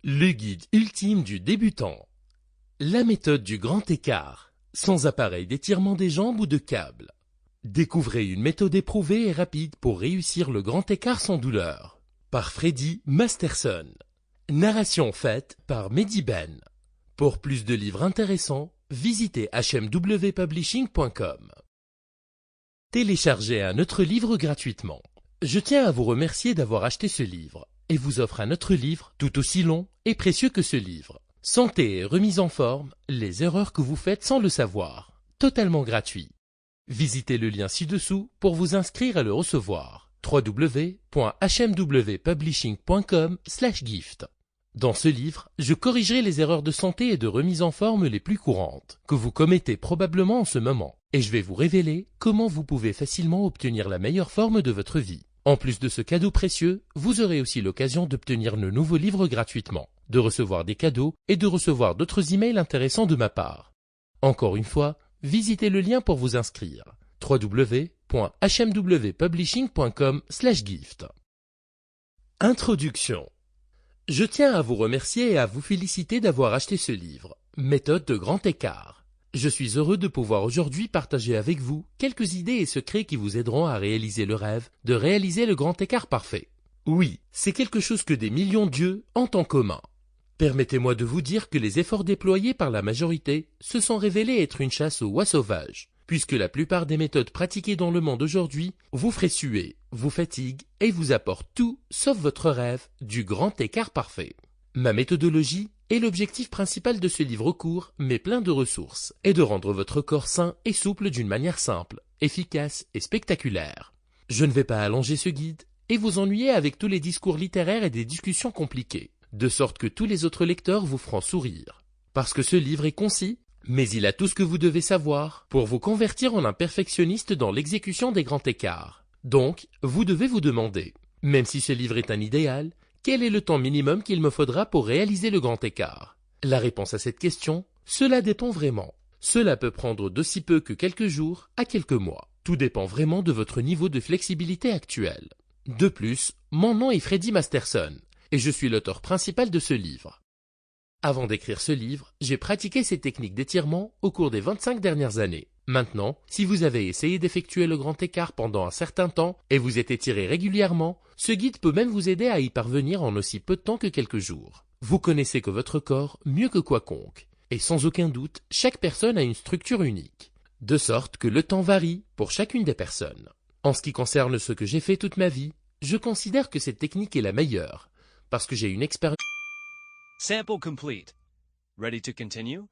Le guide ultime du débutant. La méthode du grand écart, sans appareil d'étirement des jambes ou de câble. Découvrez une méthode éprouvée et rapide pour réussir le grand écart sans douleur. Par Freddy Masterson. Narration faite par Mehdi Ben. Pour plus de livres intéressants, visitez hmwpublishing.com. Téléchargez un autre livre gratuitement. Je tiens à vous remercier d'avoir acheté ce livre et vous offre un autre livre tout aussi long et précieux que ce livre. Santé et remise en forme, les erreurs que vous faites sans le savoir. Totalement gratuit. Visitez le lien ci-dessous pour vous inscrire à le recevoir. www.hmwpublishing.com/gift. Dans ce livre, je corrigerai les erreurs de santé et de remise en forme les plus courantes, que vous commettez probablement en ce moment, et je vais vous révéler comment vous pouvez facilement obtenir la meilleure forme de votre vie. En plus de ce cadeau précieux, vous aurez aussi l'occasion d'obtenir le nouveau livre gratuitement, de recevoir des cadeaux et de recevoir d'autres emails intéressants de ma part. Encore une fois, visitez le lien pour vous inscrire. www.hmwpublishing.com/gift. Introduction. Je tiens à vous remercier et à vous féliciter d'avoir acheté ce livre, Méthode de grand écart. Je suis heureux de pouvoir aujourd'hui partager avec vous quelques idées et secrets qui vous aideront à réaliser le rêve de réaliser le grand écart parfait. Oui, c'est quelque chose que des millions d'yeux ont en commun. Permettez-moi de vous dire que les efforts déployés par la majorité se sont révélés être une chasse aux oies sauvages, puisque la plupart des méthodes pratiquées dans le monde aujourd'hui vous feraient suer, vous fatiguent et vous apportent tout sauf votre rêve du grand écart parfait. Ma méthodologie est l'objectif principal de ce livre court mais plein de ressources, est de rendre votre corps sain et souple d'une manière simple, efficace et spectaculaire. Je ne vais pas allonger ce guide et vous ennuyer avec tous les discours littéraires et des discussions compliquées, de sorte que tous les autres lecteurs vous feront sourire. Parce que ce livre est concis, mais il a tout ce que vous devez savoir pour vous convertir en un perfectionniste dans l'exécution des grands écarts. Donc, vous devez vous demander, même si ce livre est un idéal, quel est le temps minimum qu'il me faudra pour réaliser le grand écart? La réponse à cette question, cela dépend vraiment. Cela peut prendre d'aussi peu que quelques jours à quelques mois. Tout dépend vraiment de votre niveau de flexibilité actuel. De plus, mon nom est Freddy Masterson et je suis l'auteur principal de ce livre. Avant d'écrire ce livre, j'ai pratiqué ces techniques d'étirement au cours des 25 dernières années. Maintenant, si vous avez essayé d'effectuer le grand écart pendant un certain temps et vous êtes étiré régulièrement, ce guide peut même vous aider à y parvenir en aussi peu de temps que quelques jours. Vous connaissez que votre corps mieux que quiconque, et sans aucun doute, chaque personne a une structure unique, de sorte que le temps varie pour chacune des personnes. En ce qui concerne ce que j'ai fait toute ma vie, je considère que cette technique est la meilleure, parce que j'ai une expérience. Sample complete. Ready to continue?